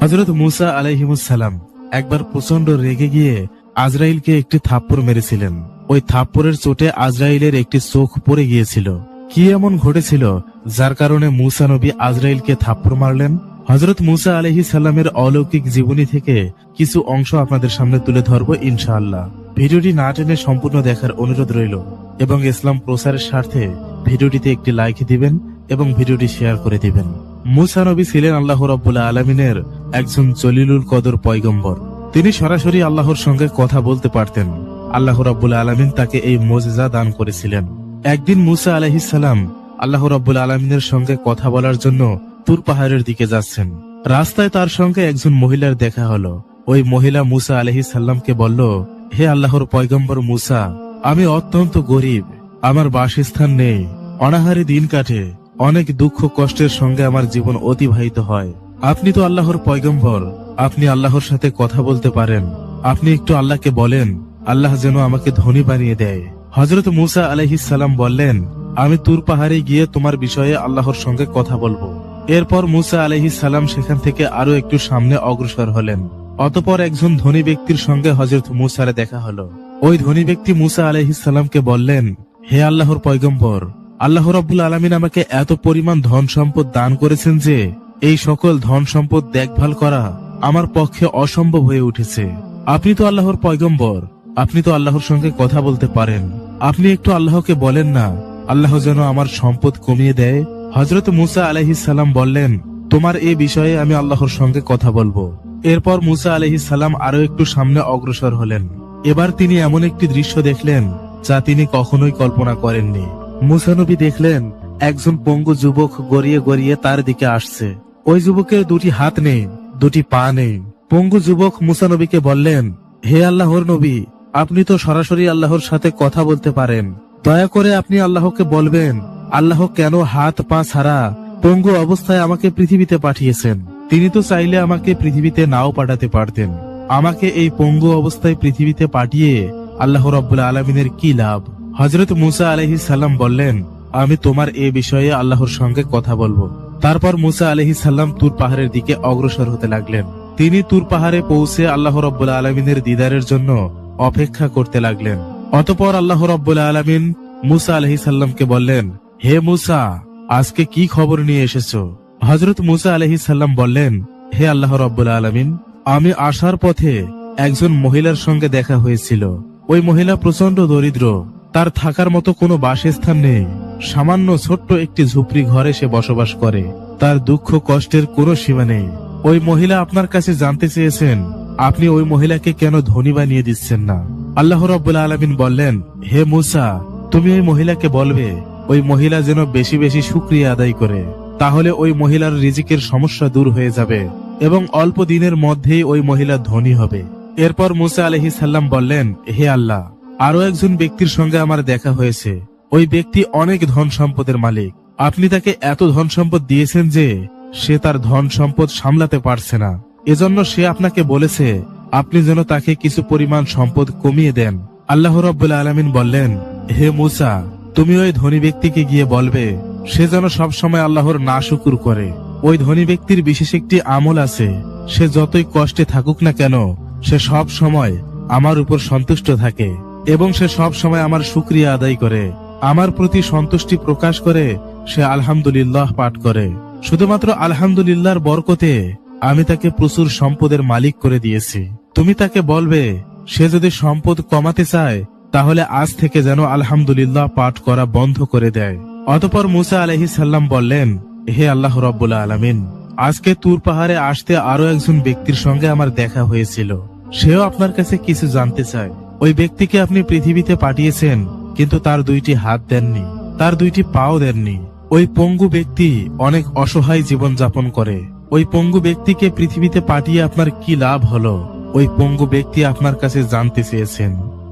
হযরত মূসা আলাইহিস সালাম একবার প্রচন্ড রেগে গিয়ে আজরাইলকে একটি থাপ্পড় মেরেছিলেন। ওই থাপ্পড়ের চোটে আজরাইলের একটি চোখ পড়ে গিয়েছিল। কি এমন ঘটেছিল যার কারণে মূসা নবী আজরাইলকে থাপ্পড় মারলেন? হযরত মূসা আলাইহিস সালামের অলৌকিক জীবনী থেকে কিছু অংশ আপনাদের সামনে তুলে ধরবো ইনশাআল্লাহ। ভিডিওটি না টেনে সম্পূর্ণ দেখার অনুরোধ রইল এবং ইসলাম প্রচারের স্বার্থে ভিডিওটিতে একটি লাইক দিবেন এবং ভিডিওটি শেয়ার করে দিবেন। মূসা নবী ছিলেন আল্লাহ রাব্বুল আলামিনের একজন জলিলুল কদর পয়গম্বর। তিনি সরাসরি আল্লাহর সঙ্গে কথা বলতে পারতেন। আল্লাহ রাব্বুল আলামিন তাকে এই মুজিজা দান করেছিলেন। একদিন মূসা আলাইহিস সালাম আল্লাহ রাব্বুল আলামিনের সঙ্গে কথা বলার জন্য তুর পাহাড়ের দিকে যাচ্ছেন। রাস্তায় তার সঙ্গে একজন মহিলার দেখা হলো। ওই মহিলা মূসা আলাইহিস সালামকে বলল, হে আল্লাহর পয়গম্বর মূসা, আমি অত্যন্ত গরিব, আমার বাসস্থান নেই, অনাহারে দিন কাটে, অনেক দুঃখ কষ্টের সঙ্গে আমার জীবন অতিবাহিত হয়। আপনি তো আল্লাহর পয়গম্বর, আপনি আল্লাহর সাথে কথা বলতে পারেন, আপনি একটু আল্লাহকে বলেন আল্লাহ যেন আমাকে ধনী বানিয়ে দেয়। হযরত মূসা আলাইহিস সালাম বললেন, আমি তুর পাহাড়ে গিয়ে তোমার বিষয়ে আল্লাহর সঙ্গে কথা বলবো। এরপর মূসা আলাইহিস সালাম সেখান থেকে আরো একটু সামনে অগ্রসর হলেন। অতঃপর একজন ধনী ব্যক্তির সঙ্গে হযরত মূসার দেখা হলো। ওই ধনী ব্যক্তি মূসা আলাইহিস সালামকে বললেন, হে আল্লাহর পয়গম্বর, আল্লাহ রাব্বুল আলামিন আমাকে এত পরিমাণ ধন সম্পদ দান করেছেন যে এই সকল ধন সম্পদ দেখভাল করা আমার পক্ষে অসম্ভব হয়ে উঠেছে। আপনি তো আল্লাহর পয়গম্বর, আপনি তো আল্লাহর সঙ্গে কথা বলতে পারেন, আপনি একটু আল্লাহকে বলেন না আল্লাহ যেন আমার সম্পদ কমিয়ে দেয়। হযরত মূসা আলাইহিস সালাম বললেন, তোমার এই বিষয়ে আমি আল্লাহর সঙ্গে কথা বলবো। এরপর মূসা আলাইহিস সালাম আরো একটু সামনে অগ্রসর হলেন। এবার তিনি এমন একটি দৃশ্য দেখলেন যা তিনি কখনোই কল্পনা করেননি। মূসা নবী দেখলেন একজন পঙ্গু যুবক গড়িয়ে গড়িয়ে তার দিকে আসছে। ওই যুবকের দুটি হাত নেই, দুটি পা নেই। পঙ্গু যুবক মূসা নবীকে বললেন, হে আল্লাহর নবী, আপনি তো সরাসরি আল্লাহর সাথে কথা বলতে পারেন, দয়া করে আপনি আল্লাহকে বলবেন আল্লাহ কেন হাত পা ছাড়া পঙ্গু অবস্থায় আমাকে পৃথিবীতে পাঠিয়েছেন। তিনি তো চাইলে আমাকে পৃথিবীতে নাও পাঠাতে পারতেন। আমাকে এই পঙ্গু অবস্থায় পৃথিবীতে পাঠিয়ে আল্লাহ রাব্বুল আলামিনের কি লাভ? হযরত মূসা আলাইহিস সালাম বললেন, আমি তোমার এই বিষয়ে আল্লাহর সঙ্গে কথা বলবো। তারপর মূসা আলাইহিস সালাম তুর পাহাড়ের দিকে অগ্রসর হতে লাগলেন। তিনি তুর পাহাড়ে পৌঁছে আল্লাহ রাব্বুল আলামিনের দিদারের জন্য অপেক্ষা করতে লাগলেন। অতঃপর আল্লাহ রাব্বুল আলামিন মূসা আলাইহিস সালামকে বললেন, হে মূসা, আজকে কি খবর নিয়ে এসেছো? হযরত মূসা আলাইহিস সালাম বললেন, হে আল্লাহ রাব্বুল আলামিন, আমি আসার পথে একজন মহিলার সঙ্গে দেখা হয়েছিল। ওই মহিলা প্রচন্ড দরিদ্র, তার থাকার মতো কোনো বাসস্থান নেই, সামান্য ছোট্ট একটি ঝুপড়ি ঘরে সে বসবাস করে। তার দুঃখ কষ্টের কোনো সীমা নেই। ওই মহিলা আপনার কাছে জানতে চেয়েছেন আপনি ওই মহিলাকে কেন ধনী বানিয়ে দিচ্ছেন না। আল্লাহ রাব্বুল আলামিন বললেন, হে মূসা, তুমি ওই মহিলাকে বলবে ওই মহিলা যেন বেশি বেশি শুকরিয়া আদায় করে, তাহলে ওই মহিলার রিজিকের সমস্যা দূর হয়ে যাবে এবং অল্প দিনের মধ্যেই ওই মহিলা ধনী হবে। এরপর মূসা আলাইহিস সালাম বললেন, হে আল্লাহ, আরো একজন ব্যক্তির সঙ্গে আমার দেখা হয়েছে। ওই ব্যক্তি অনেক ধন সম্পদের মালিক। আপনি তাকে এত ধন সম্পদ দিয়েছেন যে সে তার ধন সম্পদ সামলাতে পারছে না। এজন্য সে আপনাকে বলেছে আপনি যেন তাকে কিছু পরিমাণ সম্পদ কমিয়ে দেন। আল্লাহ রাব্বুল আলামিন বললেন, হে মূসা, তুমি ওই ধনী ব্যক্তিকে গিয়ে বলবে সে যেন সব সময় আল্লাহর নাশুকুর করে। ওই ধনী ব্যক্তির বিশেষ একটি আমল আছে, সে যতই কষ্টে থাকুক না কেন সে সব সময় আমার উপর সন্তুষ্ট থাকে এবং সে সব সময় আমার শুকরিয়া আদায় করে, আমার প্রতি সন্তুষ্টি প্রকাশ করে সে আলহামদুলিল্লাহ পাঠ করে। শুধুমাত্র আলহামদুলিল্লাহর বরকতে আমি তাকে প্রচুর সম্পদের মালিক করে দিয়েছি। তুমি তাকে বলবে সে যদি সম্পদ কমাতে চায় তাহলে আজ থেকে যেন আলহামদুলিল্লাহ পাঠ করা বন্ধ করে দেয়। অতঃপর মূসা আলাইহিস সালাম বললেন, হে আল্লাহ রাব্বুল আলামিন, আজকে তুর পাহাড়ে আসতে আরো একজন ব্যক্তির সঙ্গে আমার দেখা হয়েছিল। সেও আপনার কাছে কিছু জানতে চায়। ওই ব্যক্তিকে আপনি পৃথিবীতে পাঠিয়েছেন, কিন্তু তার দুইটি হাত দেননি, তার দুইটি পাও দেননি। ওই পঙ্গু ব্যক্তি অনেক অসহায় জীবন যাপন করে। ওই পঙ্গু ব্যক্তিকে পৃথিবীতে পাঠিয়ে আপনার কি লাভ হলো? ওই পঙ্গু ব্যক্তি আপনার কাছে জানতে চেয়েছেন।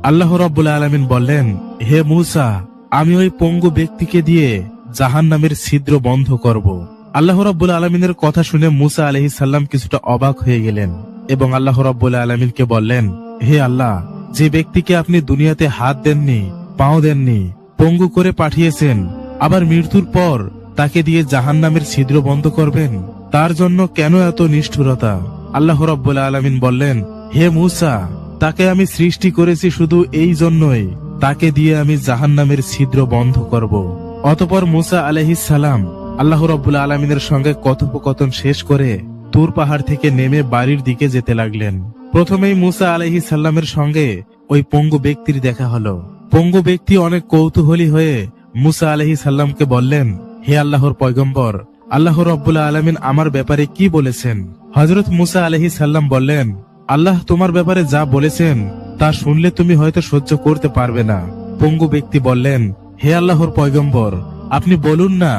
আল্লাহ রাব্বুল আলামিন বললেন, হে মূসা, আমি ওই পঙ্গু ব্যক্তিকে দিয়ে জাহান্নামের ছিদ্র বন্ধ করব। আল্লাহ রাব্বুল আলামিনের কথা শুনে মূসা আলাইহিস সালাম কিছুটা অবাক হয়ে গেলেন এবং আল্লাহ রাব্বুল আলামিনকে বললেন, হে আল্লাহ, যে ব্যক্তিকে আপনি দুনিয়াতে হাত দেননি, পাও দেননি, পঙ্গু করে পাঠিয়েছেন, আবার মৃত্যুর পর তাকে দিয়ে জাহান্নামের ছিদ্র বন্ধ করবেন, তার জন্য কেন এত নিষ্ঠুরতা? আল্লাহ রাব্বুল আলামিন বললেন, হে মূসা, তাকে আমি সৃষ্টি করেছি শুধু এই জন্যই, তাকে দিয়ে আমি জাহান্নামের ছিদ্র বন্ধ করব। অতঃপর মূসা আলাইহিস সালাম আল্লাহ রাব্বুল আলামিনের সঙ্গে কথোপকথন শেষ করে তুর পাহাড় থেকে নেমে বাড়ির দিকে যেতে লাগলেন। প্রথমেই মূসা আলাইহিস সালামের সঙ্গে ওই পঙ্গু ব্যক্তির দেখা হলো। পঙ্গু ব্যক্তি অনেক কৌতূহলী হয়ে মূসা আলাইহিস সালামকে বললেন, হে আল্লাহর পয়গম্বর, আল্লাহ রাব্বুল আলামিন আমার ব্যাপারে কি বলেছেন? হযরত মূসা আলাইহিস সালাম বললেন, আল্লাহ তোমার ব্যাপারে যা বলেছেন তা শুনলে তুমি হয়তো সহ্য করতে পারবে না। পঙ্গু ব্যক্তি বললেন, হে আল্লাহর পয়গম্বর, আপনি বলুন না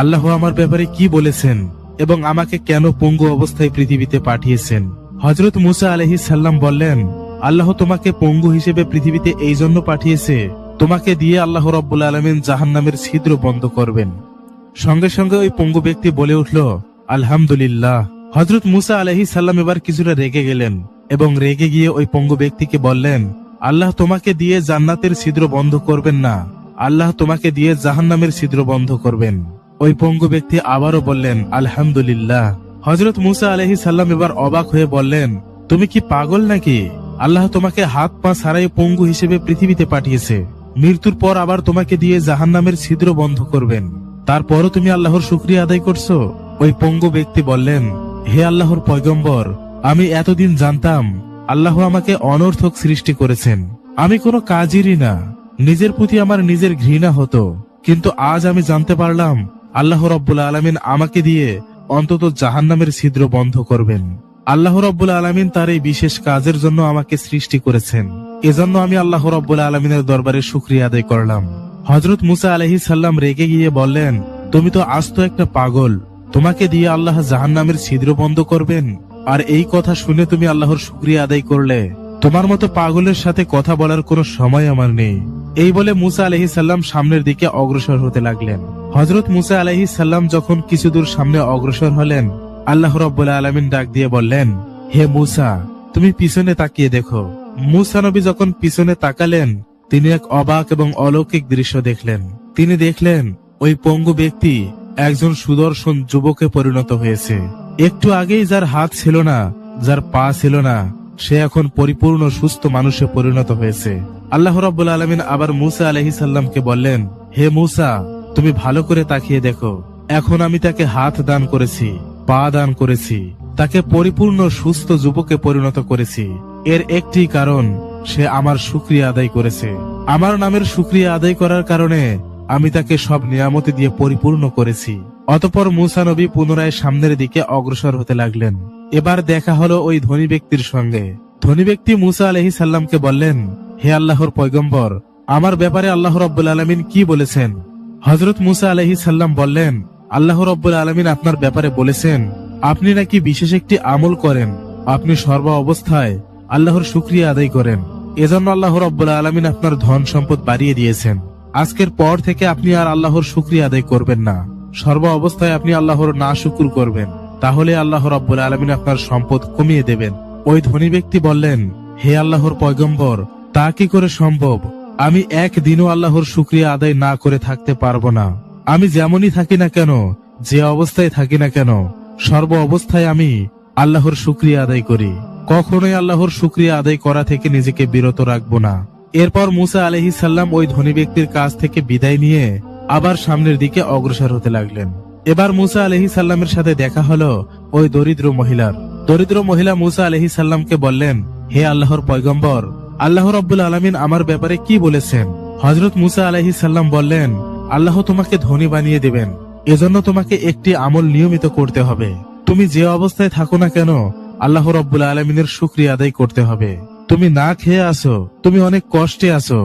আল্লাহ আমার ব্যাপারে কি বলেছেন এবং আমাকে কেন পঙ্গু অবস্থায় পৃথিবীতে পাঠিয়েছেন। হযরত মূসা আলাইহিস সালাম বললেন, আল্লাহ তোমাকে পঙ্গু হিসেবে পৃথিবীতে এই জন্য পাঠিয়েছে, তোমাকে দিয়ে আল্লাহ রাব্বুল আলামিন জাহান্নামের ছিদ্র বন্ধ করবেন। সঙ্গে সঙ্গে ওই পঙ্গু ব্যক্তি বলে উঠল, আলহামদুলিল্লাহ। হযরত মূসা আলাইহিস সালাম এবার কিছুটা রেগে গেলেন এবং রেগে গিয়ে ওই পঙ্গু ব্যক্তিকে বললেন, আল্লাহ তোমাকে দিয়ে জান্নাতের ছিদ্র বন্ধ করবেন না, আল্লাহ তোমাকে দিয়ে জাহান্নামের ছিদ্র বন্ধ করবেন। ওই পঙ্গু ব্যক্তি আবারও বললেন, আলহামদুলিল্লাহ। হযরত মূসা আলাইহিস সালাম এবার অবাক হয়ে বললেন, তুমি কি পাগল নাকি? আল্লাহ তোমাকে হাত পা ছাড়াই পঙ্গু হিসেবে পৃথিবীতে পাঠিয়েছে, মৃত্যুর পর আবার তোমাকে দিয়ে জাহান্নামের ছিদ্র বন্ধ করবেন, তারপরও তুমি আল্লাহর শুকরিয়া আদায় করছো? ওই পঙ্গু ব্যক্তি বললেন, হে আল্লাহর পয়গম্বর, আমি এতদিন জানতাম আল্লাহ আমাকে অনর্থক সৃষ্টি করেছেন, আমি কোনো কাজেরই না, নিজের প্রতি আমার নিজের ঘৃণা হতো, কিন্তু আজ আমি জানতে পারলাম আল্লাহ রাব্বুল আলামিন আমাকে দিয়ে অন্তত জাহান্নামের ছিদ্র বন্ধ করবেন। আল্লাহ রাব্বুল আলামিন তার এই বিশেষ কাজের জন্য আমাকে সৃষ্টি করেছেন, এজন্য আমি আল্লাহ রাব্বুল আলামিনের দরবারে শুকরিয়া আদায় করলাম। হযরত মূসা আলাইহিস সালাম রেগে গিয়ে বললেন, তুমি তো আস্ত একটা পাগল, তোমাকে দিয়ে আল্লাহ জাহান্নামের ছিদ্র বন্ধ করবেন, আর এই কথা শুনে তুমি আল্লাহর শুকরিয়া আদায় করলে? তোমার মতো পাগলের সাথে কথা বলার কোনো সময় আমার নেই। এই বলে মূসা আলাইহিস সালাম সামনের দিকে অগ্রসর হতে লাগলেন। হযরত মূসা আলাইহিস সালাম যখন কিছু দূর সামনে অগ্রসর হলেন, আল্লাহ রাব্বুল আলামিন ডাক দিয়ে বললেন, হে মূসা, তুমি পিছনে তাকিয়ে দেখো। মূসা নবী যখন পিছনে তাকালেন, তিনি এক অবাক এবং অলৌকিক দৃশ্য দেখলেন। তিনি দেখলেন ওই পঙ্গু ব্যক্তি একজন সুদর্শন যুবকে পরিণত হয়েছে। একটু আগেই যার হাত ছিল না, যার পা ছিল না, সে এখন পরিপূর্ণ সুস্থ মানুষে পরিণত হয়েছে। আল্লাহ রাব্বুল আলামিন আবার মূসা আলাইহিস সালামকে বললেন, হে মূসা, তুমি ভালো করে তাকিয়ে দেখো, এখন আমি তাকে হাত দান করেছি, পা দান করেছি, তাকে পরিপূর্ণ সুস্থ যুবকে পরিণত করেছি। এর একটি কারণ, সে আমার শুকরিয়া আদায় করেছে। আমার নামের শুকরিয়া আদায় করার কারণে আমি তাকে সব নিয়ামত দিয়ে পরিপূর্ণ করেছি। অতঃপর মূসা নবী পুনরায় সামনের দিকে অগ্রসর হতে লাগলেন। এবার দেখা হলো ওই ধনী ব্যক্তির সঙ্গে। ধনী ব্যক্তি মূসা আলাইহিস সালামকে বললেন, হে আল্লাহর পয়গম্বর, আমার ব্যাপারে আল্লাহ রাব্বুল আলামিন কি বলেছেন? হযরত মূসা আলাইহিস সালাম বললেন, আল্লাহ রাব্বুল আলামিন আপনার ব্যাপারে বলেছেন আপনি নাকি বিশেষ একটি আমল করেন, আপনি সর্ব অবস্থায় আল্লাহর শুকরিয়া আদায় করেন, এজন্য আল্লাহ রাব্বুল আলামিন আপনার ধন সম্পদ বাড়িয়ে দিয়েছেন। আজকের পর থেকে আপনি আর আল্লাহর শুকরিয়া আদায় করবেন না, সর্ব অবস্থায় আপনি আল্লাহর নাশুকর করবেন, তাহলে আল্লাহ রাব্বুল আলামিন আপনার সম্পদ কমিয়ে দেবেন। ওই ধনী ব্যক্তি বললেন, হে আল্লাহর পয়গম্বর, তা কি করে সম্ভব? আমি একদিনও আল্লাহর শুকরিয়া আদায় না করে থাকতে পারবো না। আমি যেমনই থাকি না কেন, যে অবস্থায় থাকি না কেন, সর্ব অবস্থায় আমি আল্লাহর শুকরিয়া আদায় করি, কখনোই আল্লাহর শুকরিয়া আদায় করা থেকে নিজেকে বিরত রাখবো না। এরপর মূসা আলাইহিস সালাম ওই ধনী ব্যক্তির কাছ থেকে বিদায় নিয়ে আবার সামনের দিকে অগ্রসর হতে লাগলেন। এবার মূসা আলাইহিস সালামের সাথে দেখা হলো ওই দরিদ্র মহিলার। দরিদ্র মহিলা মূসা আলাইহিস সালামকে বললেন, হে আল্লাহর পয়গম্বর, আল্লাহ রাব্বুল আলামিন আমার ব্যাপারে কি বলেছেন? হযরত মূসা আলাইহিস সালাম বললেন, আল্লাহ তোমাকে ধনী বানিয়ে দিবেন, এজন্য তোমাকে একটি আমল নিয়মিত করতে হবে। তুমি যে অবস্থায় থাকো না কেন, আল্লাহ রাব্বুল আলামিনের শুকরিয়া আদায় করতে হবে। তুমি না খেয়ে আছো, তুমি অনেক কষ্টে আছো,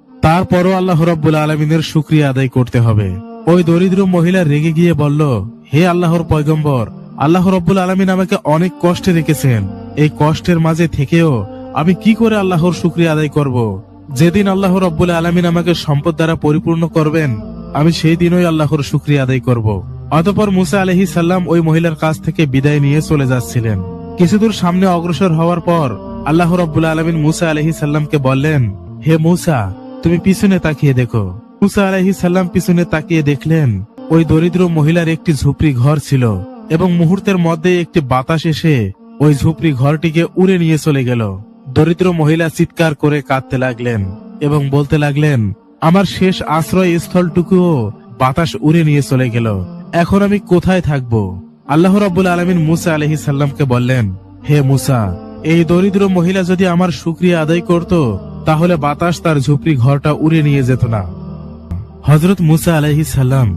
তারপরও আল্লাহ রাব্বুল আলামিনের শুকরিয়া আদায় করতে হবে। ওই দরিদ্র মহিলা রেগে গিয়ে বলল, হে আল্লাহর পয়গম্বর, আল্লাহ রাব্বুল আলামিন আমাকে অনেক কষ্টে রেখেছেন, এই কষ্টের মাঝে থেকেও আমি কি করে আল্লাহর শুকরিয়া আদায় করব? যেদিন আল্লাহ রাব্বুল আলামিন আমাকে সম্পদ দ্বারা পরিপূর্ণ করবেন, আমি সেই দিনই আল্লাহর শুকরিয়া আদায় করব। অতঃপর মূসা আলাইহিস সালাম ওই মহিলার কাছ থেকে বিদায় নিয়ে চলে যাচ্ছিলেন। কিছুদূর সামনে অগ্রসর হওয়ার পর আল্লাহ রাব্বুল আলামিন মূসা আলাইহিস সালামকে বললেন, হে মূসা, তুমি পিছনে তাকিয়ে দেখো। মূসা আলাইহিস সালাম পিছনে তাকিয়ে দেখলেন ওই দরিদ্র মহিলার একটি ঝুপড়ি ঘর ছিল এবং মুহূর্তের মধ্যে একটি বাতাস এসে ওই ঝুপড়ি ঘরটিকে উড়ে নিয়ে চলে গেল। দরিদ্র মহিলা চিৎকার করে কাঁদতে লাগলেন এবং বলতে লাগলেন, আমার শেষ আশ্রয় স্থলটুকুও বাতাস উড়ে নিয়ে চলে গেল, এখন আমি কোথায় থাকব? আল্লাহ রাব্বুল আলামিন মুসা আলাইহিস সালামকে বললেন, হে মুসা, এই দরিদ্র মহিলা যদি আমার শুকরিয়া আদায় করত তাহলে বাতাস তার ঝুপড়ি ঘরটা উড়ে নিয়ে যেত না। হযরত মুসা আলাইহিস সালাম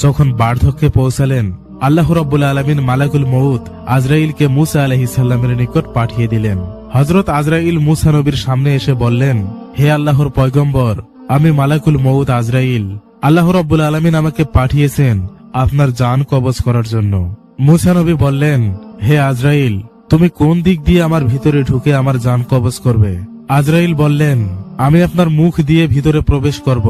যখন বার্ধক্যে পৌঁছালেন, আল্লাহ রাব্বুল আলামিন মালাকুল মউত আজরাইলকে মুসা আলাইহিস সালামের নিকট পাঠিয়ে দিলেন। হযরত আজরাইল মুসা নবীর সামনে এসে বললেন, হে আল্লাহর পয়গম্বর, আমি মালাকুল মউত আজরাইল। আল্লাহ রাব্বুল আলামিন আমাকে পাঠিয়েছেন আপনার জান কবজ করার জন্য। মুসা নবী বললেন, হে আজরাইল, তুমি কোন দিক দিয়ে আমার ভিতরে ঢুকে আমার জান কবজ করবে? আজরাইল বললেন, আমি আপনার মুখ দিয়ে ভিতরে প্রবেশ করব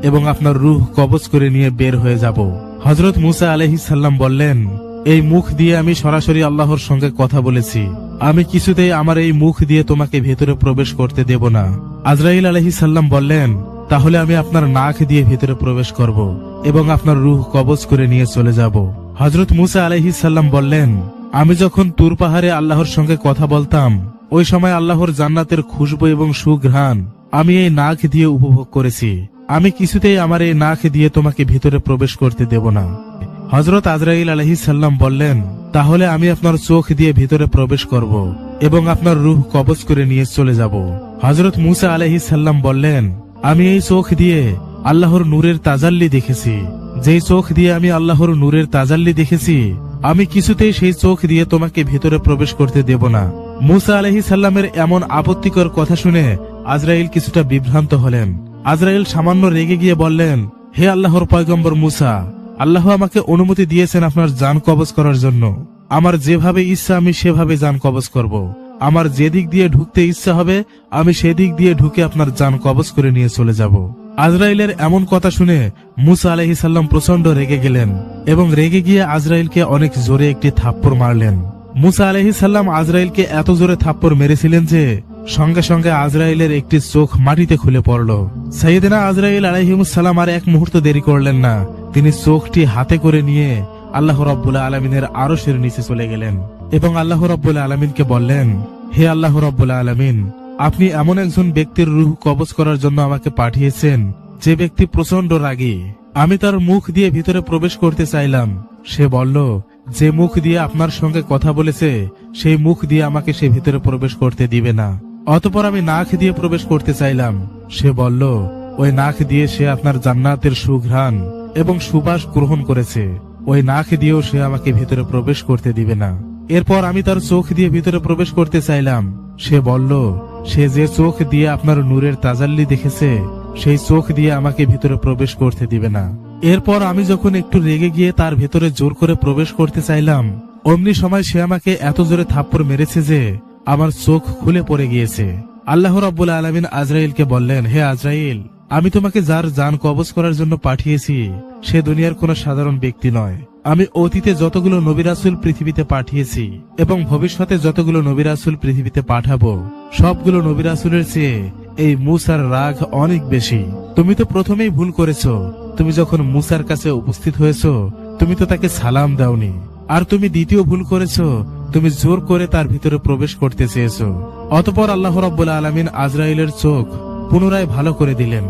এবং আপনার রূহ কবজ করে নিয়ে বের হয়ে যাব। হযরত মুসা আলাইহিস সালাম বললেন, এই মুখ দিয়ে আমি সরাসরি আল্লাহর সঙ্গে কথা বলেছি, আমি কিছুতেই আমার এই মুখ দিয়ে তোমাকে ভেতরে প্রবেশ করতে দেব না। আজরাইল আলাইহিস সালাম বললেন, তাহলে আমি আপনার নাক দিয়ে ভেতরে প্রবেশ করব এবং আপনার রূহ কবজ করে নিয়ে চলে যাব। হযরত মুসা আলাইহিস সালাম বললেন, আমি যখন তুর পাহাড়ে আল্লাহর সঙ্গে কথা বলতাম, ওই সময় আল্লাহর জান্নাতের খুশবু এবং সুঘ্রাণ আমি এই নাক দিয়ে উপভোগ করেছি, আমি কিছুতেই আমার এই নাক দিয়ে তোমাকে ভিতরে প্রবেশ করতে দেব না। হযরত আজরাইল আলাইহিস সালাম বললেন, তাহলে আমি আপনার চোখ দিয়ে ভিতরে প্রবেশ করব এবং আপনার রূহ কবজ করে নিয়ে চলে যাব। হযরত মুসা আলাইহিস সালাম বললেন, আমি এই চোখ দিয়ে আল্লাহর নূরের তাজাল্লি দেখেছি, যেই চোখ দিয়ে আমি আল্লাহর নূরের তাজাল্লি দেখেছি, আমি কিছুতেই সেই চোখ দিয়ে তোমাকে ভিতরে প্রবেশ করতে দেব না। মুসা আলাইহিস সালামের এমন আপত্তিকর কথা শুনে আজরাইল কিছুটা বিভ্রান্ত হলেন। আজরাইল সামান্য রেগে গিয়ে বললেন, হে আল্লাহর পয়গম্বর মুসা, আল্লাহ আমাকে অনুমতি দিয়েছেন আপনার জান কবজ করার জন্য। আমার যেভাবে ইচ্ছা আমি সেভাবে জান কবজ করব। আমার যে দিক দিয়ে ঢুকতে ইচ্ছা হবে আমি সেদিক দিয়ে ঢুকে আপনার জান কবজ করে নিয়ে চলে যাব। আজরাইলের এমন কথা শুনে মুসা আলাইহিস সালাম প্রচন্ড রেগে গেলেন এবং রেগে গিয়ে আজরাইলকে অনেক জোরে একটি থাপ্পড় মারলেন। মুসা আলাইহিস সালাম আজরাইলকে এত জোরে থাপ্পড় মেরেছিলেন যে সঙ্গে সঙ্গে আজরাইলের একটি চোখ মাটিতে খুলে পড়ল। সাইয়েদনা আজরাইল আলাইহিস সালাম আর এক মুহূর্ত দেরি করলেন না, তিনি চোখটি হাতে করে নিয়ে আল্লাহ রাব্বুল আলামিনের আরশের নিচে চলে গেলেন এবং আল্লাহ রাব্বুল আলামিনকে বললেন, হে আল্লাহ রাব্বুল আলামিন, আপনি এমন একজন ব্যক্তির রূহ কবজ করার জন্য আমাকে পাঠিয়েছেন যে ব্যক্তি প্রচন্ড রাগী। আমি তার মুখ দিয়ে ভিতরে প্রবেশ করতে চাইলাম, সে বলল, যে মুখ দিয়ে আপনার সঙ্গে কথা বলেছে সেই মুখ দিয়ে আমাকে সে ভিতরে প্রবেশ করতে দিবে না। অতঃপর আমি নাক দিয়ে প্রবেশ করতে চাইলাম, সে বলল, ওই নাক দিয়ে সে আপনার জান্নাতের সুঘ্রাণ এবং সুবাস গ্রহণ করেছে, ওই নাক দিয়েও সে আমাকে ভিতরে প্রবেশ করতে দিবে না। এরপর আমি তার চোখ দিয়ে ভিতরে প্রবেশ করতে চাইলাম, সে বলল, সে যে চোখ দিয়ে আপনার নূরের তাজাল্লি দেখেছে সেই চোখ দিয়ে আমাকে ভিতরে প্রবেশ করতে দিবে না। এরপর আমি যখন একটু রেগে গিয়ে তার ভেতরে জোর করে প্রবেশ করতে চাইলাম, অমনি সময় সে আমাকে এত জোরে থাপ্পড় মেরেছে যে আমার চোখ খুলে পড়ে গিয়েছে। আল্লাহ রাব্বুল আলামিন আজরাইলকে বললেন, হে আজরাইল, আমি তোমাকে যার জান কবজ করার জন্য পাঠিয়েছি সে দুনিয়ার কোন সাধারণ ব্যক্তি নয়। আমি অতীতে যতগুলো নবী রাসূল পৃথিবীতে পাঠিয়েছি এবং ভবিষ্যতে যতগুলো নবী রাসূল পৃথিবীতে পাঠাবো সবগুলো নবী রাসূলের চেয়ে এই মুসার রাগ অনেক বেশি। তুমি তো প্রথমেই ভুল করেছো, তুমি যখন মুসার কাছে উপস্থিত হয়েছো তুমি তো তাকে সালাম দাওনি। আর তুমি দ্বিতীয় ভুল করেছো, তুমি জোর করে তার ভিতরে প্রবেশ করতে চেয়েছো। অতঃপর আল্লাহ রাব্বুল আলামিন আজরাইলের চোখ পুনরায় ভালো করে দিলেন।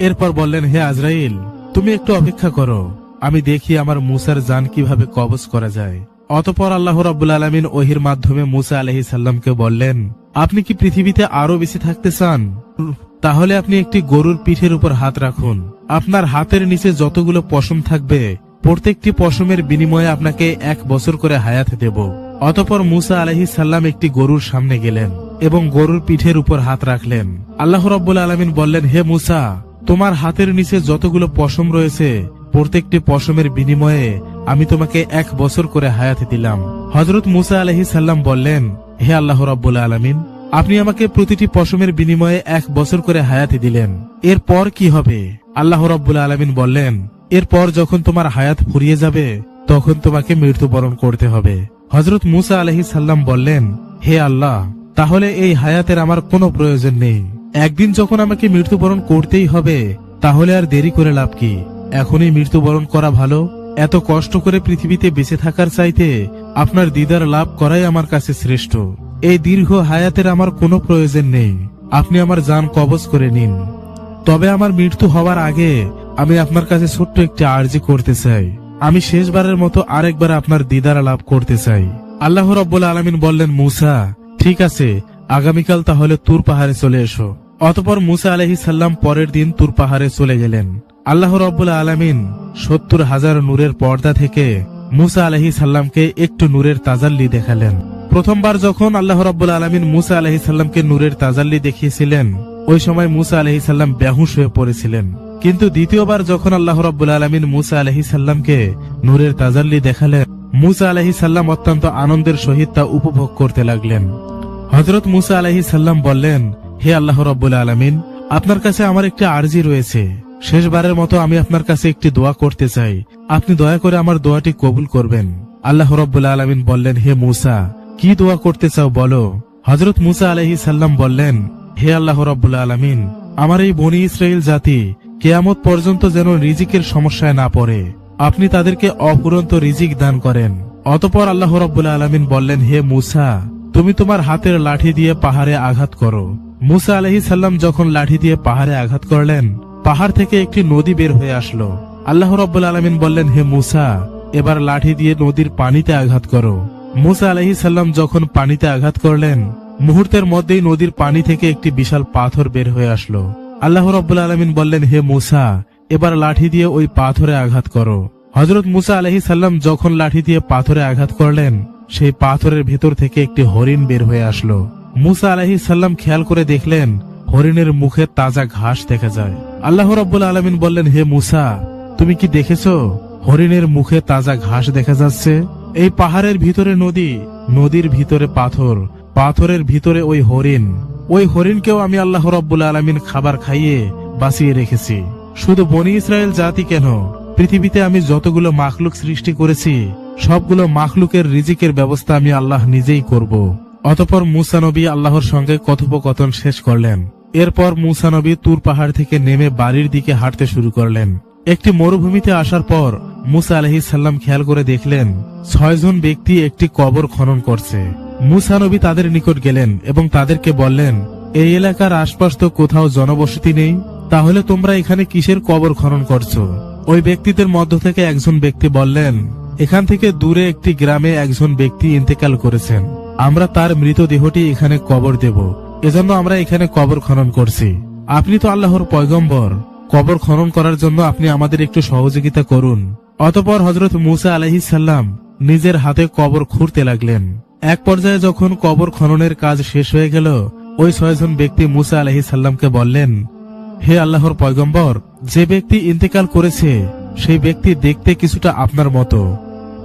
এরপর বললেন, হে আজরাইল, তুমি একটু অপেক্ষা করো, আমি দেখি আমার মুসার জান কিভাবে কবজ করা যায়। অতঃপর আল্লাহ রাব্বুল আলামিন ওহির মাধ্যমে মুসা আলাইহিস সালামকে বললেন, আপনি কি পৃথিবীতে আরো বেশি থাকতে চান? তাহলে আপনি একটি গরুর পিঠের উপর হাত রাখুন, আপনার হাতের নিচে যতগুলো পশম থাকবে প্রত্যেকটি পশমের বিনিময়ে আপনাকে 1 বছর করে হায়াত দেব। অতঃপর মুসা আলাইহিস সালাম একটি গরুর সামনে গেলেন এবং গরুর পিঠের উপর হাত রাখলেন। আল্লাহ রাব্বুল আলামিন বললেন, হে মুসা, তোমার হাতের নিচে যতগুলো পশম রয়েছে প্রত্যেকটি পশমের বিনিময়ে আমি তোমাকে 1 বছর করে হায়াত দিলাম। হযরত মুসা আলাইহিস সালাম বললেন, হে আল্লাহ রাব্বুল আলামিন, আপনি আমাকে প্রতিটি পশমের বিনিময়ে 1 বছর করে হায়াত দিলেন, এরপর কি হবে? আল্লাহ রাব্বুল আলামিন বললেন, এরপর যখন তোমার হায়াত ফুরিয়ে যাবে তখন তোমাকে মৃত্যুবরণ করতে হবে। হযরত মুসা আলাইহিস সালাম বললেন, হে আল্লাহ, তাহলে এই হায়াতের আমার কোনো প্রয়োজন নেই, একদিন যখন আমাকে মৃত্যুবরণ করতেই হবে তাহলে আর দেরি করে লাভ কি? এখনই মৃত্যুবরণ করা ভালো। এত কষ্ট করে পৃথিবীতে বেঁচে থাকার চাইতে আপনার দিদার লাভ করাই আমার কাছে শ্রেষ্ঠ। এই দীর্ঘ হায়াতের আমার কোনো প্রয়োজন নেই, আপনি আমার জান কবজ করে নিন। তবে আমার মৃত্যু হওয়ার আগে আমি আপনার কাছে ছোট্ট একটি আরজি করতে চাই। আমি শেষবারের মতো আরেকবার আপনার দিদার লাভ করতে চাই। আল্লাহ রাব্বুল আলামিন বললেন, মুসা, ঠিক আছে, আগামীকাল তাহলে তুর পাহাড়ে চলে এসো। অতঃপর মুসা আলাইহিস সালাম পরের দিন তুর পাহাড়ে চলে গেলেন। আল্লাহ রাব্বুল আলামিন 70,000 নূরের পর্দা থেকে মুসা আলাইহিস সালামকে একটু নূরের তাজাল্লি দেখালেন। প্রথমবার যখন আল্লাহ রাব্বুল আলামিন মুসা আলাইহিস সালামকে নূরের তাজাল্লি দেখিয়েছিলেন, ওই সময় মুসা আলাইহিস সালাম বেহুশ হয়ে পড়েছিলেন। কিন্তু দ্বিতীয়বার যখন আল্লাহ রাব্বুল আলামিন মুসা আলাইহিস সালামকে নূরের তাজাল্লি দেখালেন, মুসা আলাইহিস সালাম অত্যন্ত আনন্দের সহিত তা উপভোগ করতে লাগলেন। হযরত মুসা আলাইহিস সালাম বললেন, হে আল্লাহ রাব্বুল আলামিন, আপনার কাছে আমার একটি আরজি রয়েছে। শেষবারের মতো আমি আপনার কাছে একটি দোয়া করতে চাই, আপনি দয়া করে আমার দোয়াটি কবুল করবেন। আল্লাহ রাব্বুল আলামিন বললেন, হে মুসা, কি দোয়া করতে চাও বলো। হযরত মুসা আলাইহিস সালাম বললেন, হে আল্লাহ রাব্বুল আলামিন, আমার এই বনী ইসরাইল জাতি কিয়ামত পর্যন্ত যেন রিজিকের সমস্যায় না পড়ে, আপনি তাদেরকে অফুরন্ত রিজিক দান করেন। অতঃপর আল্লাহ রাব্বুল আলামিন বললেন, হে মুসা, তুমি তোমার হাতের লাঠি দিয়ে পাহাড়ে আঘাত করো। মুসা আলাইহিস সালাম যখন লাঠি দিয়ে পাহাড়ে আঘাত করলেন, পাহাড় থেকে একটি নদী বের হয়ে আসলো। আল্লাহ রাব্বুল আলামিন বললেন, হে মুসা, এবার লাঠি দিয়ে নদীর পানিতে আঘাত করো। মুসা আলাইহিস সালাম যখন পানিতে আঘাত করলেন, মুহূর্তের মধ্যেই নদীর পানি থেকে একটি বিশাল পাথর বের হয়ে আসলো। আল্লাহ রাব্বুল আলামিন বললেন, হে মুসা, এবার লাঠি দিয়ে ওই পাথরে আঘাত করো। হযরত মুসা আলাইহিস সালাম যখন লাঠি দিয়ে পাথরে আঘাত করলেন, সেই পাথরের ভেতর থেকে একটি হরিণ বের হয়ে আসলো। মুসা আলাইহিস সালাম খেয়াল করে দেখলেন, হরিণের মুখে তাজা ঘাস দেখা যায়। আল্লাহ রাব্বুল আলামিন বললেন, হে মুসা, তুমি কি দেখেছো হরিণের মুখে তাজা ঘাস দেখা যাচ্ছে? এই পাহাড়ের ভিতরে নদী, নদীর ভিতরে পাথর, পাথরের ভিতরে ওই হরিণ। ওই হরিণকেও আমি আল্লাহ রাব্বুল আলামিন খাবার খাইয়ে বাঁচিয়ে রেখেছি। শুধু বনী ইসরায়েল জাতি কেন, পৃথিবীতে আমি যতগুলো মাখলুক সৃষ্টি করেছি, সবগুলো মাখলুকের রিজিকের ব্যবস্থা আমি আল্লাহ নিজেই করব। অতঃপর মুসা নবী আল্লাহর সঙ্গে কথোপকথন শেষ করলেন। এরপর মুসা নবী তুর পাহাড় থেকে নেমে বাড়ির দিকে হাঁটতে শুরু করলেন। একটি মরুভূমিতে আসার পর মুসা আলাইহিস সালাম খেয়াল করে দেখলেন 6 জন ব্যক্তি একটি কবর খনন করছে। মুসা নবী তাদের নিকট গেলেন এবং তাদেরকে বললেন, এই এলাকার আশপাশ তো কোথাও জনবসতি নেই, তাহলে তোমরা এখানে কিসের কবর খনন করছো? ওই ব্যক্তিদের মধ্য থেকে একজন ব্যক্তি বললেন, এখান থেকে দূরে একটি গ্রামে একজন ব্যক্তি ইন্তেকাল করেছেন, আমরা তার মৃতদেহটি এখানে কবর দেব, এজন্য আমরা এখানে কবর খনন করছি। আপনি তো আল্লাহর পয়গম্বর, কবর খনন করার জন্য আপনি আমাদের একটু সহযোগিতা করুন। অতঃপর হযরত মুসা আলাইহিস সালাম নিজের হাতে কবর খুঁড়তে লাগলেন। এক পর্যায়ে যখন কবর খননের কাজ শেষ হয়ে গেল, ওই 6 জন ব্যক্তি মুসা আলাইহিস সালামকে বললেন, হে আল্লাহর পয়গম্বর, যে ব্যক্তি ইন্তেকাল করেছে সেই ব্যক্তি দেখতে কিছুটা আপনার মতো,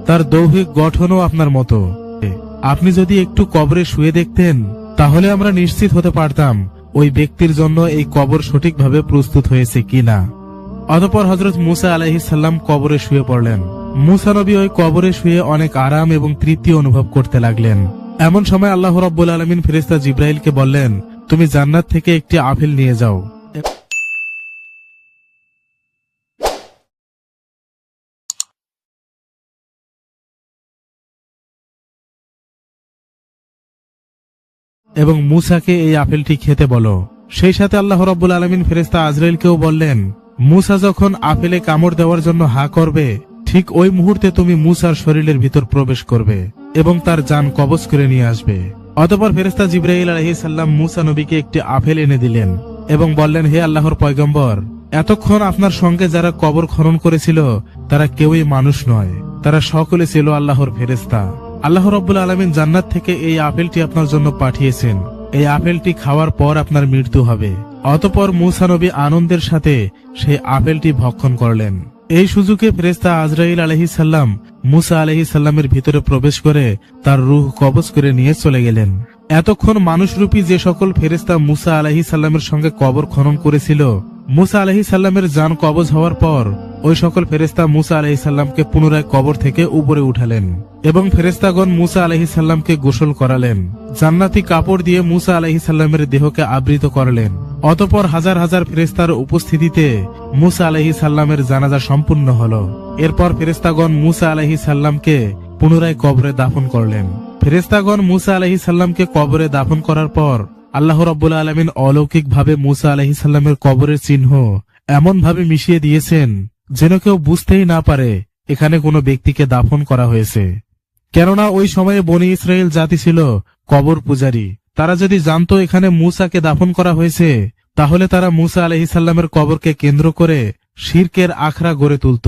তার দৈহিক গঠনও আপনার মতো। আপনি যদি একটু কবরে শুয়ে দেখতেন, তাহলে আমরা নিশ্চিত হতে পারতাম ওই ব্যক্তির জন্য এই কবর সঠিকভাবে প্রস্তুত হয়েছে কিনা। অতঃপর হযরত মুসা আলাইহিস সালাম কবরে শুয়ে পড়লেন। মুসা নবী ওই কবরে শুয়ে অনেক আরাম এবং তৃপ্তি অনুভব করতে লাগলেন। এমন সময় আল্লাহ রাব্বুল আলামিন ফেরেশতা জিবরাইলকে বললেন, তুমি জান্নাত থেকে একটি আপেল নিয়ে যাও। এবং মুসাকে এই আপেলটি খেতে বলো। সেই সাথে আল্লাহ রাব্বুল আলামিন ফেরেশতা আজরাইলকেও বললেন, মুসা যখন আপেলে কামড় দেওয়ার জন্য হা করবে, ঠিক ওই মুহূর্তে তুমি মুসার শরীরের ভিতর প্রবেশ করবে এবং তার জান কবজ করে নিয়ে আসবে। অতঃপর ফেরেশতা জিবরাইল আলাইহিস সালাম মুসা নবীকে একটি আপেল এনে দিলেন এবং বললেন, হে আল্লাহর পয়গম্বর, এতক্ষণ আপনার সঙ্গে যারা কবর খনন করেছিল তারা কেউই মানুষ নয়, তারা সকলে ছিল আল্লাহর ফেরেশতা। আল্লাহ রাব্বুল আলামিন জান্নাত থেকে এই আপেলটি আপনার জন্য পাঠিয়েছেন। এই আপেলটি খাওয়ার পর আপনার মৃত্যু হবে। অতঃপর মুসা নবী আনন্দের সাথে সেই আপেলটি ভক্ষণ করলেন। এই সুযোগে ফেরেশতা আজরাইল আলাইহিস সালাম মুসা আলাইহিস সালামের ভিতরে প্রবেশ করে তার রূহ কবজ করে নিয়ে চলে গেলেন। এতক্ষণ মানুষরূপী যে সকল ফেরেশতা মুসা আলাইহিস সালামের সঙ্গে কবর খনন করেছিল, মুসা আলাইহিস সালামের জান কবজ হওয়ার পর ওই সকল ফেরেশতা মুসা আলাইহিস সালামকে পুনরায় কবর থেকে উপরে উঠালেন এবং ফেরেশতাগণ মুসা আলাইহিস সালামকে গোসল করালেন। জান্নাতি কাপড় দিয়ে মুসা আলাইহিস সালামের দেহকে আবৃত করলেন। অতঃপর হাজার হাজার ফেরেশতার উপস্থিতিতে মুসা আলাইহিস সালামের জানাজা সম্পূর্ণ হলো। এরপর ফেরেশতাগণ মুসা আলাইহিস সালামকে পুনরায় কবরে দাফন করলেন। ফেরেশতাগণ মুসা আলাইহিস সালামকে কবরে দাফন করার পর আল্লাহ রাব্বুল আলামিন অলৌকিকভাবে মুসা আলাইহিস সালামের কবরের চিহ্ন এমন ভাবে মিশিয়ে দিয়েছেন যেন কেউ বুঝতেই না পারে এখানে কোনো ব্যক্তিকে দাফন করা হয়েছে। কেননা ওই সময়ে বনী ইসরায়েল জাতি ছিল কবর পূজারী। তারা যদি জানতো এখানে মুসাকে দাফন করা হয়েছে, তাহলে তারা মুসা আলাইহিস সালামের কবরকে কেন্দ্র করে শিরকের আখড়া গড়ে তুলত।